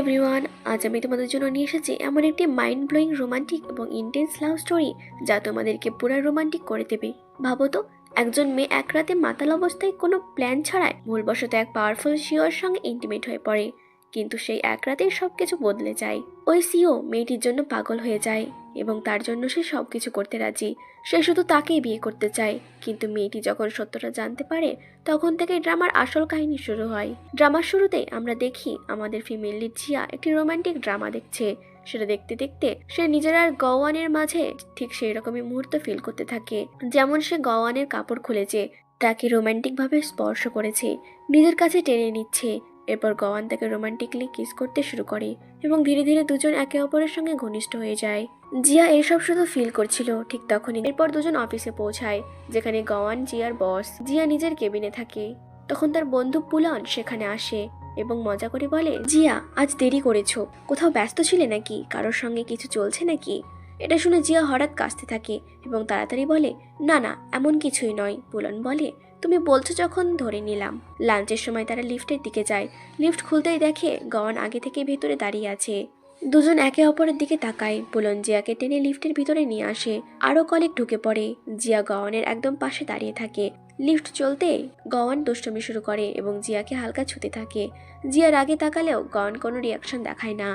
Everyone, আজ আমি তোমাদের জন্য নিয়ে এসেছি এমন একটি মাইন্ড ব্লোয়িং রোমান্টিক এবং ইন্টেন্স লাভ স্টোরি যা তোমাদেরকে পুরো রোমান্টিক করে দেবে। ভাবো তো, একজন মেয়ে এক রাতে মাতাল অবস্থায় কোনো প্ল্যান ছাড়াই ভুলবশত এক পাওয়ারফুল সিওর সঙ্গে ইন্টিমেট হয়ে পড়ে, কিন্তু সেই এক রাতেই সবকিছু বদলে যায়। ওই সিও মেয়েটির জন্য পাগল হয়ে যায় এবং তার জন্য সে সবকিছু করতে রাজি। সে শুধু তাকেই বিয়ে করতে চায়, কিন্তু মেয়েটি যখন সত্যটা জানতে পারে তখন থেকে ড্রামার আসল কাহিনী শুরু হয়। ড্রামার শুরুতেই আমরা দেখি আমাদের ফিমেল লিড জিয়া একটি রোমান্টিক ড্রামা দেখছে। সেটা দেখতে দেখতে সে নিজের আর গওয়ানের মাঝে ঠিক সেই রকমই মুহূর্ত ফিল করতে থাকে, যেমন সে গওয়ানের কাপড় খুলেছে, তাকে রোমান্টিক ভাবে স্পর্শ করেছে, নিজের কাছে টেনে নিচ্ছে। এরপর গওয়ান তাকে রোমান্টিকলি কিস করতে শুরু করে এবং ধীরে ধীরে দুজন একে অপরের সঙ্গে ঘনিষ্ঠ হয়ে যায়। জিয়া এসব শুধু ফিল করছিল ঠিক তখনই এরপর দুজন অফিসে পৌঁছায়, যেখানে গওয়ান জিয়ার বস। জিয়া নিজের কেবিনে থাকে, তখন তার বন্ধু পুলন সেখানে আসে এবং মজা করে বলে, জিয়া আজ দেরি করেছো, কোথাও ব্যস্ত ছিলে নাকি, কারোর সঙ্গে কিছু চলছে নাকি? এটা শুনে জিয়া হঠাৎ কাঁদতে থাকে এবং তাড়াতাড়ি বলে, না না, এমন কিছুই নয়। পুলন বলে, তুমি বলছো যখন ধরে নিলাম। লাঞ্চের সময় তারা লিফটের দিকে যায়। লিফট খুলতেই দেখে গওয়ান আগে থেকে ভেতরে দাঁড়িয়ে আছে। দুজন একে অপরের দিকে তাকায়। পুলন জিয়াকে টেনে লিফটের ভিতরে নিয়ে আসে। আরো কলিগ ঢুকে পড়ে। জিয়া গওয়ানের একদম পাশে দাঁড়িয়ে থাকে। লিফট চলতে গওয়ান দুষ্টুমি শুরু করে এবং জিয়াকে হালকা ছুঁতে থাকে। জিয়া রাগে তাকালেও গওয়ান কোনো রিয়াকশন দেখায় না,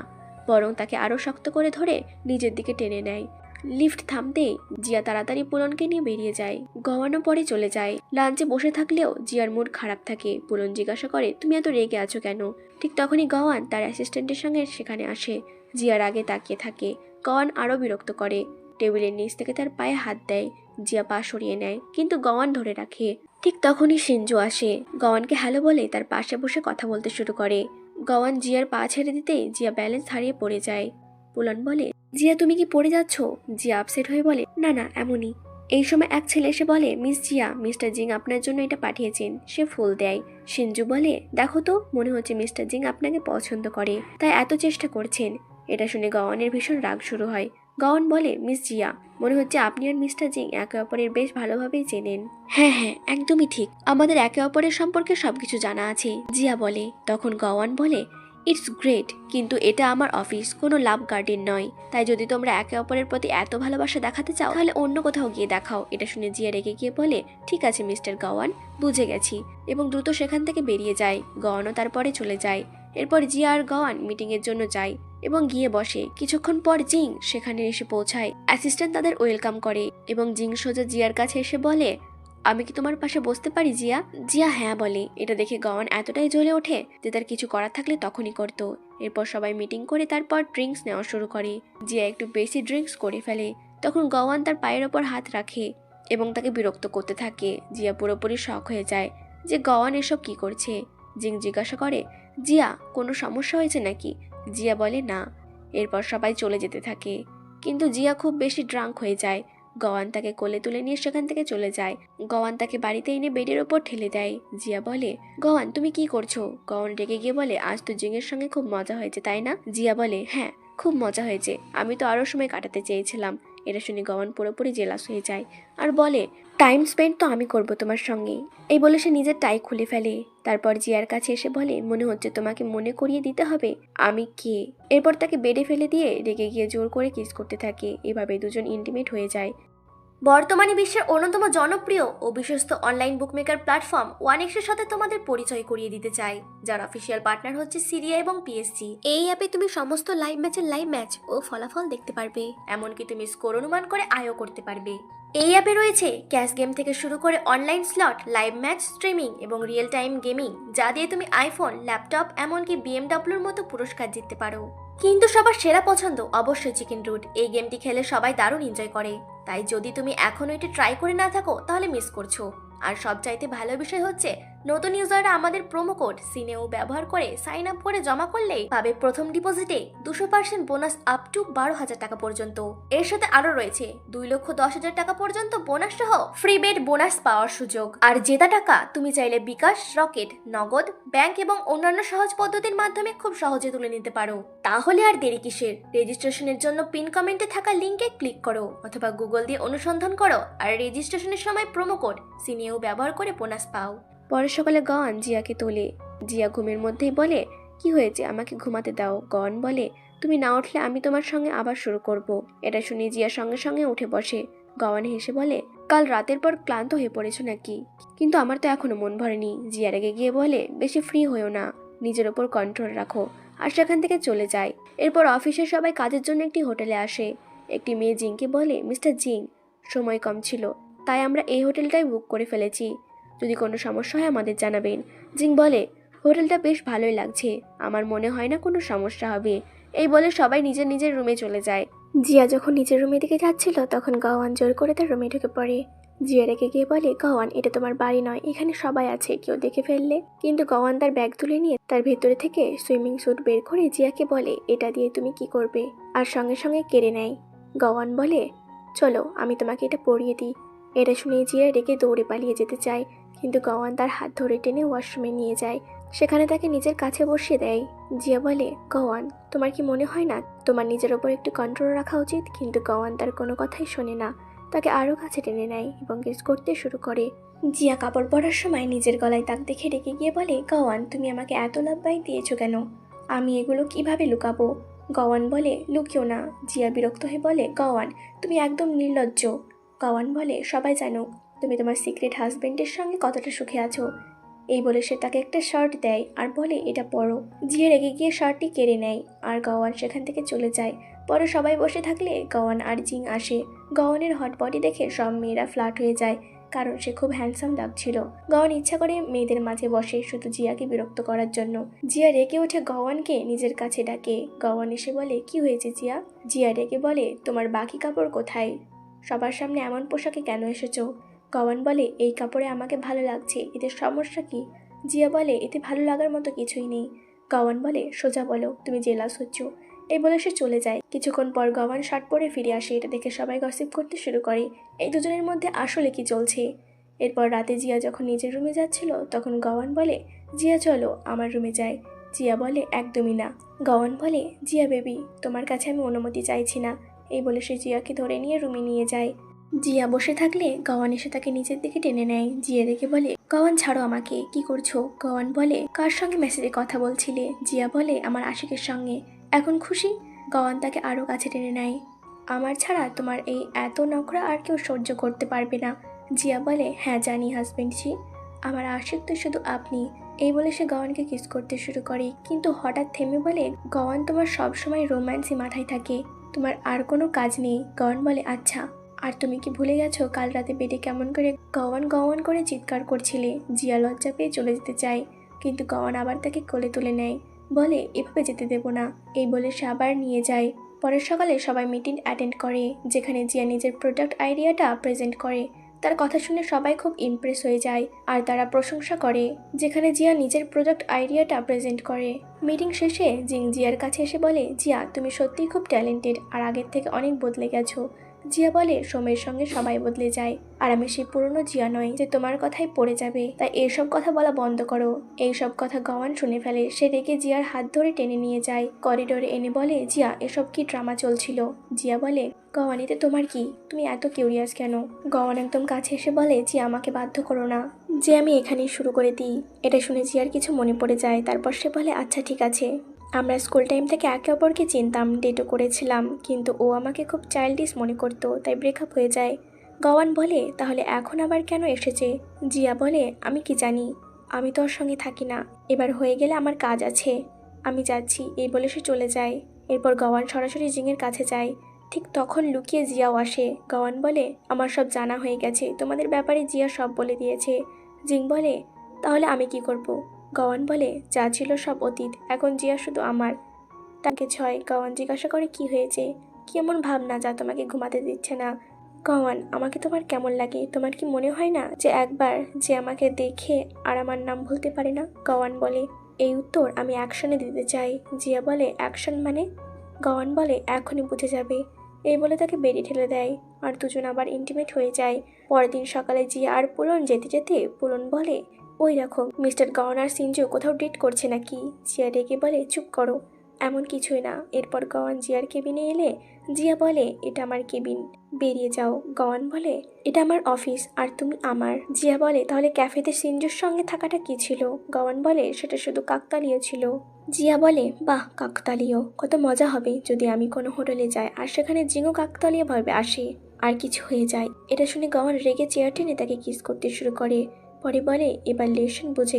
বরং তাকে আরো শক্ত করে ধরে নিজের দিকে টেনে নেয়। লিফট থামতেই জিয়া তাড়াতাড়ি পুলনকে নিয়ে বেরিয়ে যায়। গওয়ানও পরে চলে যায়। লাঞ্চে বসে থাকলেও জিয়ার মুড খারাপ থাকে। পুলন জিজ্ঞাসা করে, তুমি এত রেগে আছো কেন? ঠিক তখনই গওয়ান তার অ্যাসিস্ট্যান্টের সঙ্গে সেখানে আসে। জিয়ার আগে তাকিয়ে থাকে। গওয়ান আরো বিরক্ত করে, টেবিলের নিচ থেকে তার পায়ে হাত দেয়। জিয়া পা সরিয়ে নেয়, কিন্তু গওয়ান ধরে রাখে। ঠিক তখনই সিনজু আসে। গওয়ানকে হ্যালো বলে তার পাশে বসে কথা বলতে শুরু করে। গওয়ান জিয়ার পা ছেড়ে দিতেই জিয়া ব্যালেন্স হারিয়ে পড়ে যায়। পুলন বলে, জিয়া তুমি কি পড়ে যাচ্ছ? জিয়া আপসেট হয়ে বলে, না না, এমনই। এই সময় এক ছেলে এসে বলে, মিস জিয়া, মিস্টার জিং আপনার জন্য এটা পাঠিয়েছেন। সে ফুল দেয়। সিনজু বলে, দেখো তো, মনে হচ্ছে মিস্টার জিং আপনাকে পছন্দ করে, তাই এত চেষ্টা করছেন। এটা শুনে গওয়ানের ভীষণ রাগ শুরু হয়। গওয়ান বলে, মিস জিয়া, মনে হচ্ছে আপনি আর মিস্টার জিং একে অপরের বেশ ভালোভাবেই চেনেন। হ্যাঁ হ্যাঁ, একদমই ঠিক, আমাদের একে অপরের সম্পর্কে সবকিছু জানা আছে, জিয়া বলে। তখন গওয়ান বলে, ইটস গ্রেট, কিন্তু এটা আমার অফিস, কোনো লাভ গার্ডেন নয়। তাই যদি তোমরা একে অপরের প্রতি এত ভালোবাসা দেখাতে চাও তাহলে অন্য কোথাও গিয়ে দেখাও। এটা শুনে জিয়া রেগে গিয়ে বলে, ঠিক আছে মিস্টার গওয়ান, বুঝে গেছি, এবং দ্রুত সেখান থেকে বেরিয়ে যায়। গওয়ানও তারপরে চলে যায়। এরপর জিয়া আর গওয়ান মিটিং এর জন্য যায় এবং গিয়ে বসে। কিছুক্ষণ পর জিং সেখানে এসে পৌঁছায়। অ্যাসিস্ট্যান্ট তাদের ওয়েলকাম করে এবং জিং সোজা জিয়ার কাছে এসে বলে, আমি কি তোমার পাশে বসতে পারি জিয়া? জিয়া হ্যাঁ বলে। এটা দেখে গওয়ান এতটাই জ্বলে ওঠে যে তার কিছু করার থাকলে তখনই করতো। এরপর সবাই মিটিং করে তারপর ড্রিঙ্কস নেওয়া শুরু করে। জিয়া একটু বেশি ড্রিঙ্কস করে ফেলে। তখন গওয়ান তার পায়ের ওপর হাত রাখে এবং তাকে বিরক্ত করতে থাকে। জিয়া পুরোপুরি শক হয়ে যায় যে গওয়ান এসব কি করছে। জিং জিজ্ঞাসা করে, জিয়া কোনো সমস্যা হয়েছে নাকি? জিয়া বলে না। এরপর সবাই চলে যেতে থাকে, কিন্তু জিয়া খুব বেশি ড্রাঙ্ক হয়ে যায়। গওয়ান তাকে কোলে তুলে নিয়ে সেখান থেকে চলে যায়। গওয়ান তাকে বাড়িতে এনে বেডের ওপর ঠেলে দেয়। জিয়া বলে, গওয়ান তুমি কি করছো? গওয়ান রেগে গিয়ে বলে, আজ তো জিংয়ের সঙ্গে খুব মজা হয়েছে তাই না? জিয়া বলে, হ্যাঁ খুব মজা হয়েছে, আমি তো আরো সময় কাটাতে চেয়েছিলাম। এটা শুনে গওয়ান পুরোপুরি জেলাস হয়ে যায় আর বলে, টাইম স্পেন্ড তো আমি করব তোমার সঙ্গে। এই বলে সে নিজের টাই খুলে ফেলে। তারপর জিয়ার কাছে এসে বলে, মনে হচ্ছে তোমাকে মনে করিয়ে দিতে হবে আমি কে। এরপর তাকে বেডে ফেলে দিয়ে রেগে গিয়ে জোর করে কিস করতে থাকে। এভাবে দুজন ইন্টিমেট হয়ে যায়। বর্তমানে বিশ্বের অন্যতম জনপ্রিয় ও বিশ্বস্ত অনলাইন বুকমেকার প্ল্যাটফর্ম ওয়ানেক্সের সাথে তোমাদের পরিচয় করিয়ে দিতে চাই, যার অফিসিয়াল পার্টনার হচ্ছে সিরিয়া এবং পিএসজি। এই অ্যাপে তুমি সমস্ত লাইভ ম্যাচ ও ফলাফল দেখতে পারবে, এমনকি তুমি স্কোর অনুমান করে আয়ও করতে পারবে। এই অ্যাপে রয়েছে ক্যাশ গেম থেকে শুরু করে online slot, live match streaming এবং রিয়েল টাইম গেমিং, যা দিয়ে তুমি আইফোন, ল্যাপটপ, এমনকি বিএমডব্লিউর মতো পুরস্কার জিততে পারো। কিন্তু সবার সেরা পছন্দ অবশ্যই চিকেন রুট। এই গেমটি খেলে সবাই দারুণ এনজয় করে, তাই যদি তুমি এখনো এটা ট্রাই করে না থাকো তাহলে মিস করছো। আর সবচাইতে ভালো বিষয় হচ্ছে, নতুন ইউজাররা আমাদের প্রোমো কোড সিনেও ব্যবহার করে সাইন আপ করে জমা করলেই পাবে প্রথম ডিপোজিটে 200% বোনাস আপ টু 12,000 টাকা পর্যন্ত। এর সাথে আরো রয়েছে 2,10,000 টাকা পর্যন্ত বোনাস সহ ফ্রি বেড বোনাস পাওয়ার সুযোগ। আর জেতা টাকা তুমি চাইলে বিকাশ, রকেট, নগদ, ব্যাংক এবং অন্যান্য সহজ পদ্ধতির মাধ্যমে খুব সহজে তুলে নিতে পারো। তাহলে আর দেরি কিসের? রেজিস্ট্রেশনের জন্য পিন কমেন্টে থাকা লিঙ্কে ক্লিক করো অথবা গুগল দিয়ে অনুসন্ধান করো আর রেজিস্ট্রেশনের সময় প্রোমো কোড সিনেও ব্যবহার করে বোনাস পাও। পরের সকালে গওয়ান জিয়াকে তোলে। জিয়া ঘুমের মধ্যেই বলে, কি হয়েছে, আমাকে ঘুমাতে দাও। গওয়ান বলে, তুমি না উঠলে আমি তোমার সঙ্গে আবার শুরু করব। এটা শুনে জিয়া সঙ্গে সঙ্গে উঠে বসে। গওয়ান হেসে বলে, কাল রাতের পর ক্লান্ত হয়ে পড়েছো নাকি? কিন্তু আমার তো এখনো মন ভরেনি। জিয়া রেগে গিয়ে বলে, বেশি ফ্রি হয়েও না, নিজের ওপর কন্ট্রোল রাখো। আর সেখান থেকে চলে যায়। এরপর অফিসের সবাই কাজের জন্য একটি হোটেলে আসে। একটি মেয়ে জিংকে বলে, মিস্টার জিং, সময় কম ছিল, তাই আমরা এই হোটেলটাই বুক করে ফেলেছি। যদি কোনো সমস্যা হয় আমাদের জানাবেন। জিং বলে, হোটেলটা বেশ ভালোই লাগছে, আমার মনে হয় না কোনো সমস্যা হবে। এই বলে সবাই নিজের নিজের রুমে চলে যায়। জিয়া যখন নিজের রুমের দিকে যাচ্ছিল তখন গাওয়ান জোর করে তার রুমে ঢুকে পড়ে। জিয়া রেখে গিয়ে বলে, গাওয়ান, এটা তোমার বাড়ি নয়, এখানে সবাই আছে, কেউ দেখে ফেললে। কিন্তু গাওয়ান তার ব্যাগ তুলে নিয়ে তার ভেতরে থেকে সুইমিং স্যুট বের করে জিয়াকে বলে, এটা দিয়ে তুমি কি করবে? আর সঙ্গে সঙ্গে কেড়ে নেয়। গাওয়ান বলে, চলো আমি তোমাকে এটা পরিয়ে দিই। এটা শুনে জিয়া রেগে দৌড়ে পালিয়ে যেতে চায়, কিন্তু গাওয়ান তার হাত ধরে টেনে ওয়াশরুমে নিয়ে যায়। সেখানে তাকে নিজের কাছে বসিয়ে দেয়। জিয়া বলে, গাওয়ান, তোমার কি মনে হয় না তোমার নিজের ওপর একটু কন্ট্রোল রাখা উচিত? কিন্তু গাওয়ান তার কোনো কথাই শোনে না। তাকে আরও কাছে টেনে নেয় এবং কিস করতে শুরু করে। জিয়া কাপড় পরার সময় নিজের গলায় তাক দেখে রেগে গিয়ে বলে, গাওয়ান, তুমি আমাকে এত লাভ বাইক দিয়েছো কেন? আমি এগুলো কিভাবে লুকাবো? গাওয়ান বলে, লুকিও না। জিয়া বিরক্ত হয়ে বলে, গাওয়ান, তুমি একদম নির্লজ্জ। গাওয়ান বলে, সবাই জানুক তুমি তোমার সিক্রেট হাজবেন্ডের সঙ্গে কতটা সুখে আছো। এই বলে সে তাকে একটা শার্ট দেয় আর বলে, এটা পরো। জিয়া রেগে গিয়ে শার্টটি কেড়ে নেয় আর গাওয়ান সেখান থেকে চলে যায়। পরে সবাই বসে থাকলে গাওয়ান আর জিং আসে। গাওয়ানের হট বডি দেখে সব মেয়েরা ফ্ল্যাট হয়ে যায়, কারণ সে খুব হ্যান্ডসাম লাগছিল। গাওয়ান ইচ্ছা করে মেয়েদের মাঝে বসে শুধু জিয়াকে বিরক্ত করার জন্য। জিয়া রেগে উঠে গাওয়ানকে নিজের কাছে ডাকে। গাওয়ান এসে বলে, কি হয়েছে জিয়া? জিয়া রেগে বলে, তোমার বাকি কাপড় কোথায়? সবার সামনে এমন পোশাকে কেন এসেছো? গাওয়ান বলে, এই কাপড়ে আমাকে ভালো লাগছে, এতে সমস্যা কি? জিয়া বলে, এতে ভালো লাগার মতো কিছুই নেই। গাওয়ান বলে, সোজা বলো তুমি জেলাস হচ্ছ। এই বলে সে চলে যায়। কিছুক্ষণ পর গাওয়ান শার্ট পরে ফিরে আসে। এটা দেখে সবাই গসিপ করতে শুরু করে, এই দুজনের মধ্যে আসলে কি চলছে। এরপর রাতে জিয়া যখন নিজের রুমে যাচ্ছিল তখন গাওয়ান বলে, জিয়া চলো আমার রুমে যাই। জিয়া বলে, একদমই না। গাওয়ান বলে, জিয়া বেবি, তোমার কাছে আমি অনুমতি চাইছি না। এই বলে সে জিয়াকে ধরে নিয়ে রুমে নিয়ে যায়। জিয়া বসে থাকলে গাওয়ান এসে তাকে নিচের দিকে টেনে নেয়। জিয়া দেখে বলে, গাওয়ান ছাড়ো আমাকে, কি করছো? গাওয়ান বলে, কার সঙ্গে মেসেজে কথা বলছিলে? জিয়া বলে, আমার আশিকের সঙ্গে। এখন খুশি? গাওয়ান তাকে আরও কাছে টেনে নেয়। আমার ছাড়া তোমার এই এত নখরা আর কেউ সহ্য করতে পারবে না। জিয়া বলে, হ্যাঁ জানি হাজবেন্ডজি, আমার আশিক তো শুধু আপনি। এই বলে সে গাওয়ানকে কিস করতে শুরু করে, কিন্তু হঠাৎ থেমে বলে, গাওয়ান, তোমার সবসময় রোম্যান্সই মাথায় থাকে, তোমার আর কোনো কাজ নেই। গাওয়ান বলে, আচ্ছা, আর তুমি কি ভুলে গেছো কাল রাতে বেডে কেমন করে গাওয়ান গাওয়ান করে চিৎকার করছিলে? জিয়া লজ্জা পেয়ে চলে যেতে চায়, কিন্তু গাওয়ান আবার তাকে কোলে তুলে নেয়, বলে, এভাবে যেতে দেবো না। এই বলে সে আবার নিয়ে যায়। পরের সকালে সবাই মিটিং অ্যাটেন্ড করে, যেখানে জিয়া নিজের প্রোডাক্ট আইডিয়াটা প্রেজেন্ট করে। তার কথা শুনে সবাই খুব ইমপ্রেস হয়ে যায় আর তারা প্রশংসা করে, যেখানে জিয়া নিজের প্রোডাক্ট আইডিয়াটা প্রেজেন্ট করে। মিটিং শেষে জিং জিয়ার কাছে এসে বলে, জিয়া, তুমি সত্যিই খুব ট্যালেন্টেড আর আগের থেকে অনেক বদলে গেছো। জিয়া বলে, সময়ের সঙ্গে সবাই বদলে যায়, আর আমি সেই পুরনো জিয়া নয় যে তোমার কথাই পড়ে যাবে, তাই এইসব কথা বলা বন্ধ করো। এইসব কথা গাওয়ান শুনে ফেলে। সে রেগে জিয়ার হাত ধরে টেনে নিয়ে যায়, করিডোরে এনে বলে, জিয়া, এসব কি ড্রামা চলছিল? জিয়া বলে, গাওয়ান, এতে তোমার কি? তুমি এত কিউরিয়াস কেন? গাওয়ান একদম কাছে এসে বলে, জিয়া, আমাকে বাধ্য করো না, যে আমি এখানেই শুরু করে দিই। এটা শুনে জিয়ার কিছু মনে পড়ে যায়। তারপর সে বলে, আচ্ছা ঠিক আছে, আমরা স্কুল টাইম থেকে একে অপরকে চিনতাম, ডেটও করেছিলাম, কিন্তু ও আমাকে খুব চাইল্ডিশ মনে করতো, তাই ব্রেকআপ হয়ে যায়। গাওয়ান বলে, তাহলে এখন আবার কেন এসেছে? জিয়া বলে, আমি কি জানি, আমি তো ওর সঙ্গে থাকি না, এবার হয়ে গেলে আমার কাজ আছে, আমি যাচ্ছি। এই বলে সে চলে যায়। এরপর গাওয়ান সরাসরি জিংয়ের কাছে যায়। ঠিক তখন লুকিয়ে জিয়াও আসে। গাওয়ান বলে, আমার সব জানা হয়ে গেছে, তোমাদের ব্যাপারে জিয়া সব বলে দিয়েছে। জিং বলে, তাহলে আমি কি করব? গাওয়ান বলে, যা ছিল সব অতীত, এখন জিয়া শুধু আমার। তাকে ছয়। গাওয়ান জিজ্ঞাসা করে, কি হয়েছে? কি এমন ভাবনা যা তোমাকে ঘুমাতে দিচ্ছে না? গাওয়ান, আমাকে তোমার কেমন লাগে? তোমার কি মনে হয় না যে একবার যে আমাকে দেখে আর আমার নাম ভুলতে পারে না? গাওয়ান বলে, এই উত্তর আমি অ্যাকশনে দিতে চাই। জিয়া বলে, অ্যাকশন মানে? গাওয়ান বলে, এখনই বুঝে যাবে। এই বলে তাকে বেরিয়ে ঠেলে দেয় আর দুজন আবার ইন্টিমেট হয়ে যায়। পরের দিন সকালে জিয়া আর পুলন যেতে যেতে পুলন বলে, ওই দেখো, মিস্টার গাওয়ান আর সিনজু কোথাও ডেট করছে নাকি? জিয়া ডেকে বলে, চুপ করো, এমন কিছুই না। এরপর গাওয়ান জিয়ার কেবিনে এলে জিয়া বলে, এটা আমার কেবিন, বেরিয়ে যাও। গাওয়ান বলে, এটা আমার অফিস আর তুমি আমার। জিয়া বলে, তাহলে ক্যাফেতে সিনজুর সঙ্গে থাকাটা কি ছিল? গাওয়ান বলে, সেটা শুধু কাকতালীয় ছিল। জিয়া বলে, বাহ কাকতালীয়, কত মজা হবে যদি আমি কোনো হোটেলে যাই আর সেখানে জিঙও কাকতালীয় ভাবে আসে আর কিছু হয়ে যায়। এটা শুনে গওয়ান রেগে চেয়ার টেনে তাকে কিস করতে শুরু করে। পরে বলে, এবার লেসন বুঝে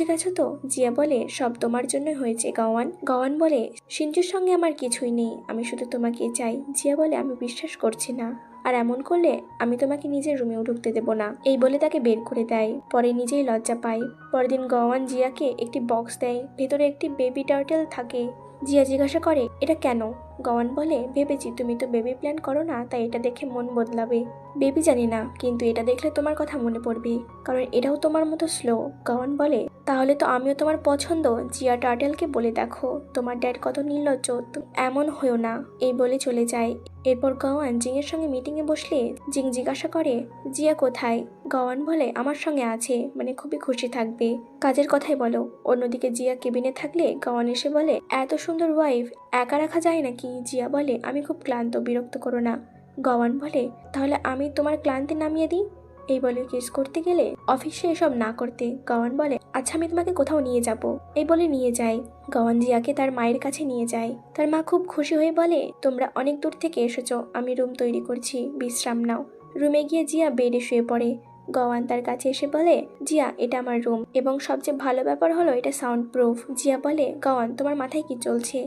গেছো তো? জিয়া বলে, সব তোমার জন্য হয়েছে গওয়ান। গওয়ান বলে, সিঞ্জুর সঙ্গে আমার কিছুই নেই, আমি শুধু তোমাকেই চাই। জিয়া বলে, আমি বিশ্বাস করছি না, আর এমন করলে আমি তোমাকে নিজের রুমেও ঢুকতে দেবো না। এই বলে তাকে বের করে দেয়। পরে নিজেই লজ্জা পায়। পরের দিন গওয়ান জিয়াকে একটি বক্স দেয়, ভেতরে একটি বেবি টার্টেল থাকে। জিয়া জিজ্ঞাসা করে, এটা কেন? গওয়ান বলে, ভেবেছি তুমি তো বেবি প্ল্যান করো না, তাই এটা দেখে মন বদলাবে। বেবি জানি না, কিন্তু এটা দেখলে তোমার কথা মনে পড়বে, কারণ এটাও তোমার মতো স্লো। গওয়ান বলে, তাহলে তো আমিও তোমার পছন্দ। জিয়া টার্টেলকে বলে দেখো তোমার ড্যাড কত নির্লজ্জ, তুমি এমন হয়েও না। এই বলে চলে যায়। এরপর গওয়ান জিংয়ের সঙ্গে মিটিংয়ে বসলে জিং জিজ্ঞাসা করে, জিয়া কোথায়? গওয়ান বলে, আমার সঙ্গে আছে, মানে খুবই খুশি থাকবে। কাজের কথাই বলো। অন্যদিকে জিয়া কেবিনে থাকলে গওয়ান এসে বলে, এত সুন্দর ওয়াইফ একা রাখা যায় নাকি? জিয়া বলে, আমি খুব ক্লান্ত, বিরক্ত করো না। গওয়ান বলে, তাহলে আমি তোমার ক্লান্তি নামিয়ে দিই। এই বলে কিস করতে গেলে অফিসে এসব না করতে। গওয়ান বলে, আচ্ছা আমি তোমাকে কোথাও নিয়ে যাব। এই বলে নিয়ে যায়। গওয়ান জিয়াকে তার মায়ের কাছে নিয়ে যায়। তার মা খুব খুশি হয়ে বলে, তোমরা অনেক দূর থেকে এসেছো, আমি রুম তৈরি করছি, বিশ্রাম নাও। রুমে গিয়ে জিয়া বেডে শুয়ে পড়ে। গওয়ান তার কাছে এসে বলে, জিয়া এটা আমার রুম, এবং সবচেয়ে ভালো ব্যাপার হলো এটা সাউন্ড প্রুফ। জিয়া বলে, গওয়ান তোমার মাথায় কি চলছে?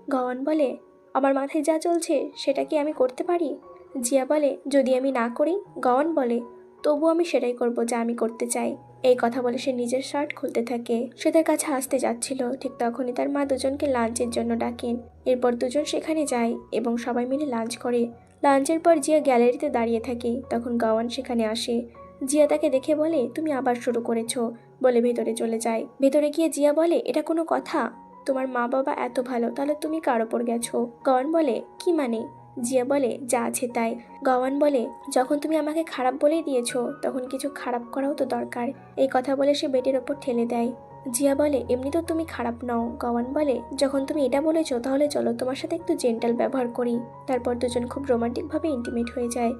গওয়ান বলে, আমার মাথায় যা চলছে সেটা কি আমি করতে পারি? জিয়া বলে, যদি আমি না করি? গওয়ান বলে, তবু আমি সেটাই করব যা আমি করতে চাই। এই কথা বলে সে নিজের শার্ট খুলতে থাকে। সে তার কাছে আসতে যাচ্ছিল, ঠিক তখনই তার মা দুজনকে লাঞ্চের জন্য ডাকেন। এরপর দুজন সেখানে যায় এবং সবাই মিলে লাঞ্চ করে। লাঞ্চের পর জিয়া গ্যালারিতে দাঁড়িয়ে থাকে, তখন গওয়ান সেখানে আসে। জিয়া তাকে দেখে বলে, তুমি আবার শুরু করেছো, বলে ভেতরে চলে যায়। ভেতরে গিয়ে জিয়া বলে, এটা কোনো কথা? তোমার মা বাবা এত ভালো, তাহলে তুমি কার ওপর গেছো? গওয়ান বলে, কি মানে? জিয়া বলে, যা আছে তাই। গওয়ান বলে, যখন তুমি আমাকে খারাপ বলেই দিয়েছো, তখন কিছু খারাপ করাও তো দরকার। এই কথা বলে সে বেডের ওপর ঠেলে দেয়। জিয়া বলে, এমনি তো তুমি খারাপ নও। গওয়ান বলে, যখন তুমি এটা বলেছো তাহলে চলো তোমার সাথে একটু জেন্টাল ব্যবহার করি। তারপর দুজন খুব রোমান্টিকভাবে ইন্টিমেট হয়ে যায়।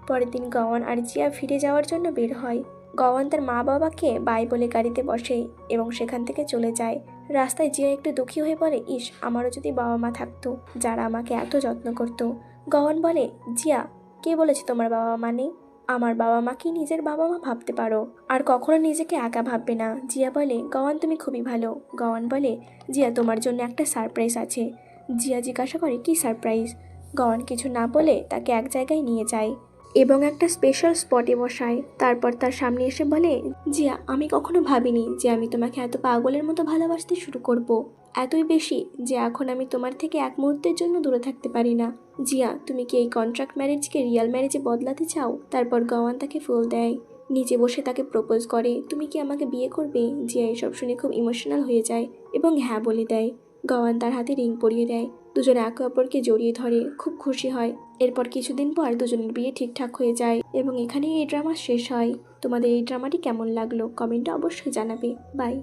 পরের দিন গওয়ান আর জিয়া ফিরে যাওয়ার জন্য বের হয়। গওয়ান তার মা বাবাকে বাই বলে গাড়িতে বসে এবং সেখান থেকে চলে যায়। রাস্তায় জিয়া একটু দুঃখী হয়ে বলে, ইস, আমারও যদি বাবা মা থাকতো যারা আমাকে এত যত্ন করতো। গওয়ান বলে, জিয়া, কে বলেছে তোমার বাবা মা নেই? আমার বাবা মাকেই নিজের বাবা মা ভাবতে পারো, আর কখনো নিজেকে একা ভাববে না। জিয়া বলে, গওয়ান তুমি খুবই ভালো। গওয়ান বলে, জিয়া তোমার জন্য একটা সারপ্রাইজ আছে। জিয়া জিজ্ঞাসা করে, কি সারপ্রাইজ? গওয়ান কিছু না বলে তাকে এক জায়গায় নিয়ে যায় এবং একটা স্পেশাল স্পটে বসায়। তারপর তার সামনে এসে বলে, জিয়া, আমি কখনো ভাবিনি যে আমি তোমাকে এত পাগলের মতো ভালোবাসতে শুরু করব, এতই বেশি যে এখন আমি তোমার থেকে এক মুহূর্তের জন্য দূরে থাকতে পারি না। জিয়া, তুমি কি এই কন্ট্রাক্ট ম্যারেজকে রিয়াল ম্যারেজে বদলাতে চাও? তারপর গওয়ান তাকে ফুল দেয়, নিচে বসে তাকে প্রপোজ করে, তুমি কি আমাকে বিয়ে করবে? জিয়া এসব শুনে খুব ইমোশনাল হয়ে যায় এবং হ্যাঁ বলে দেয়। গওয়ান তার হাতে রিং পরিয়ে দেয়। দুজনে একে অপরকে জড়িয়ে ধরে, খুব খুশি হয়। এরপর কিছুদিন পর দুজনের বিয়ে ঠিকঠাক হয়ে যায় এবং এখানেই এই ড্রামা শেষ হয়। তোমাদের এই ড্রামাটি কেমন লাগলো কমেন্টে অবশ্যই জানাবে। বাই।